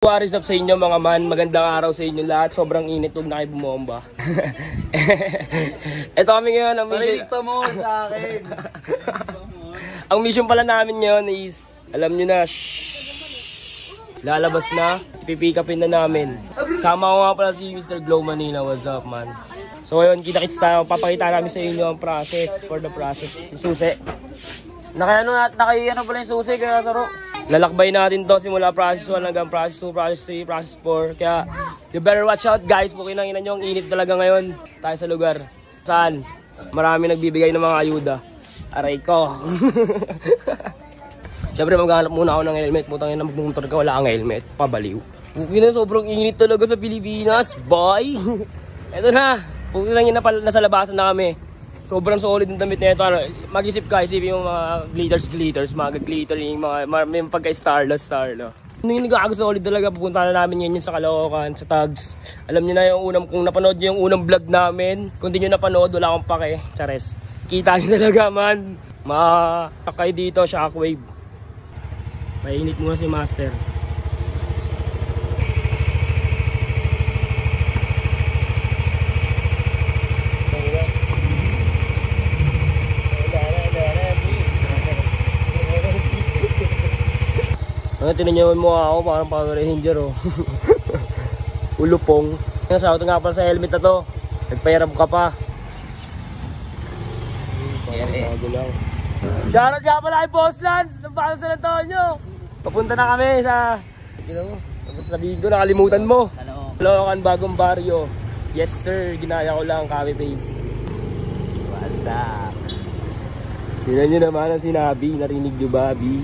What is up sa inyo mga man? Magandang araw sa inyo lahat. Sobrang init, huwag na kayo bumomba. Ito kami ngayon, ang mission... Pariligta mo sa akin. Ang mission pala namin ngayon is, alam nyo na, lalabas na, pipick upin na namin. Sama ko nga pala si Mr. Glow Manila. What's up, man? So ngayon, kita-kits tayo. Papakita namin sa inyo ang process, for the process. Si Susi. Naka pala yung Susi, kaya saro. Lalakbay natin to simula process 1 hanggang process 2, process 3, process 4. Kaya, you better watch out guys. Pukinang-inan nyo, ang init talaga ngayon. Tayo sa lugar. Saan? Marami nagbibigay ng mga ayuda. Aray ko. Siyempre maghanap muna ako ng helmet. Putang ina, magmumotor ka, wala kang helmet. Pabaliw. Pukinang sobrang init talaga sa Pilipinas. Bye! Eto na. Pukinang nasa labasan na kami. Sobrang solid ng damit nito. Mag-isip ka, isipin yung mga glitters, mga glittering, may pagka-starless. Yung nag-solid talaga, pupunta na namin ngayon sa Caloocan, sa Tags. Alam niyo na yung unang, kung napanood niyo yung unang vlog namin, kung di niyo napanood, wala akong pake. Chares. Kita niyo talaga man. Makakay dito, shockwave. Painit muna si Master. Tininyawan mo ako, parang Power Ranger oh. Ulupong. Nasauto nga pala sa helmet na to. Nagpahirap ka pa. Shoutout nga pala kay Boss Lance ng Bago San Antonio. Papunta na kami sa Bigo, nakalimutan mo. Caloocan, bagong baryo. Yes sir, ginaya ko lang, copy paste. What's up? Tingnan nyo naman ang sinabi, narinig nyo ba, B?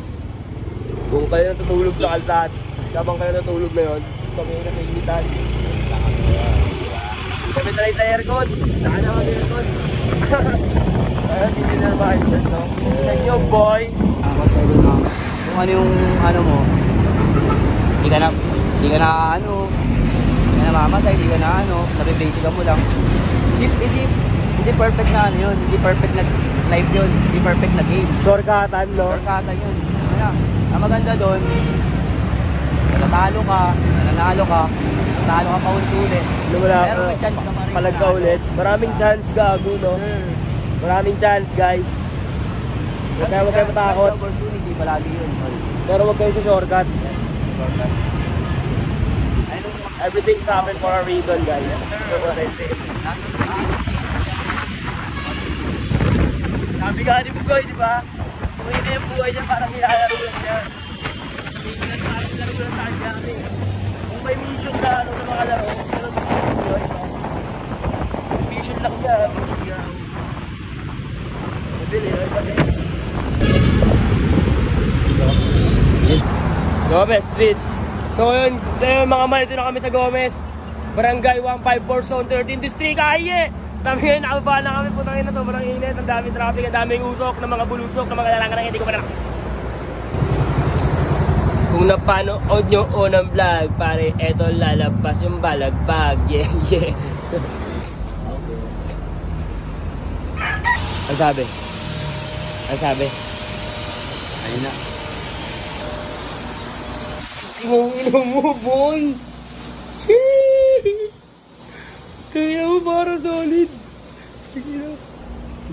Kung kayo natutulog sa kalsat, habang kayo natutulog na yun, kami na sa initan. Kami tayo sa aircon. Saka naman aircon. Ayun, hindi na naman. Thank you, boy. Kung ano yung ano mo, hindi ka na mamatay, hindi ka na nabibasic ka mo lang. Hindi perfect na ano yun, hindi perfect na life yun, hindi perfect na game. Shortcutan, no? Shortcutan yun. Kaya, ang maganda doon, natatalo ka, nananalo ka, natalo ka pa ulit. Pero may chance ka marin. Palag ka ulit. Maraming chance gago, no? Maraming chance, guys. Huwag kayo matakot. Opportunity palagi yun. Pero huwag kayo sa shortcut. Everything's happened for a reason, guys. Sabi nga ni Bugoy, di ba? Kung hindi yung buhay niya, parang nilalaro lang niya. Hindi parang laro lang sa kanya kasi kung may mission sa mga laro, pero Bugoy, mission lang niya. Mabili, ay pati. Gomez Street. So yun, sa mga man, ito na kami sa Gomez. Barangay 154 Zone 13 District, Aye! Kami ngayon, nakababa na kami, putangin na sobrang init, ang daming traffic, ang daming usok, ng mga bulusok, ng mga lalangan na hindi ko pa na. Kung napanood nyo unang vlog, pare, eto lalabas yung balagbag, yeah. Ang sabi? Ayun na. Ino mo, boy! Kaya mo parang solid.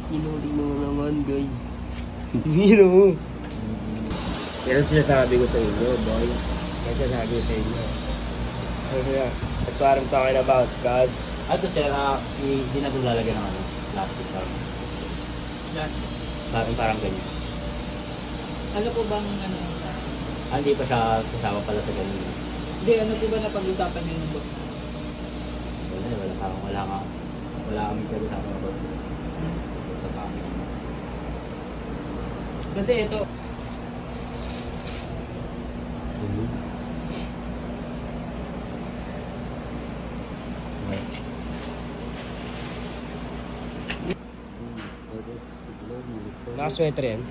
Inuling mo naman, guys. Ino mo. Pero sinasabi ko sa inyo, boy. Kaya sinasabi ko sa inyo. That's what I'm talking about, guys. Ato sir, hindi na itong lalagyan ng plastic parang. Parang ganyan. Ano po bang Hindi pa siya kasama pala sa ganyan. Hindi, ano po ba napag-usapan niyo ng boss? Wala kami pag-usapan ng boss. Sa kami. Kasi ito, Naka-sweater yan?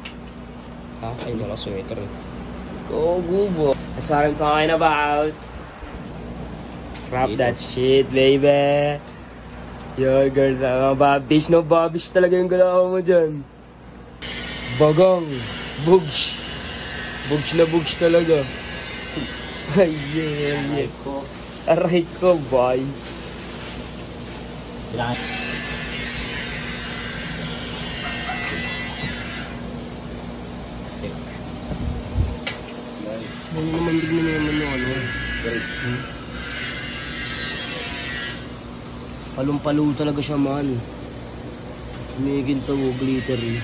Ha? Ay, naka-sweater eh. Go, Gubo. That's what I'm talking about. Crap that shit, baby. Yo, girls, mga babish, no? Babish talaga yung galaw mo dyan. Bagong. Bugs. Bugs na bugs talaga. Ayun. ko. Aray ko, boy. Kailangan. Ano naman bigyan naman yung ano? Palong-palo talaga siya, man. Humigil to, glittery.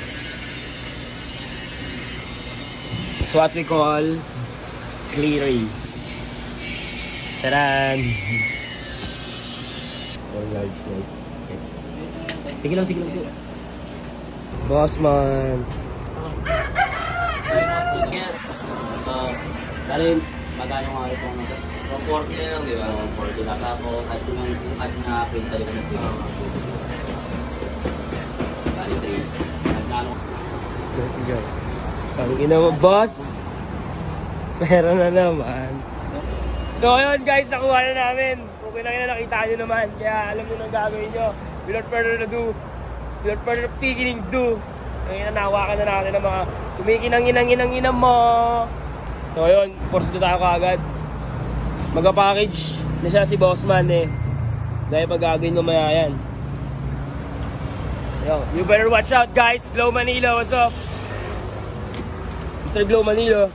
It's what we call cleary. Taran! Sige lang po. Boss, man. Dahil magkano nga ito ang 140 na lang, di ba? 140 lang. Tapos at yung at na print talaga na print. Dahil 3. At nano. Sige. Pangina mo, boss. Meron na naman. So ayun guys, nakuha na namin. Okay na nakita nyo naman. Kaya alam nyo nang gagawin nyo. Without further ado, without further beginning do. Ngayon nahawakan na natin ng mga kumikinang-inang mo. So ayun, force to tayo kaagad. Magpa-package na siya si Bossman eh. Dahil pag gagawin mamaya yan. Yo, you better watch out guys. Glow Manilo, what's up? Mr. Glow Manilo.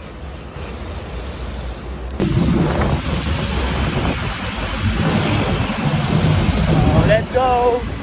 Let's go!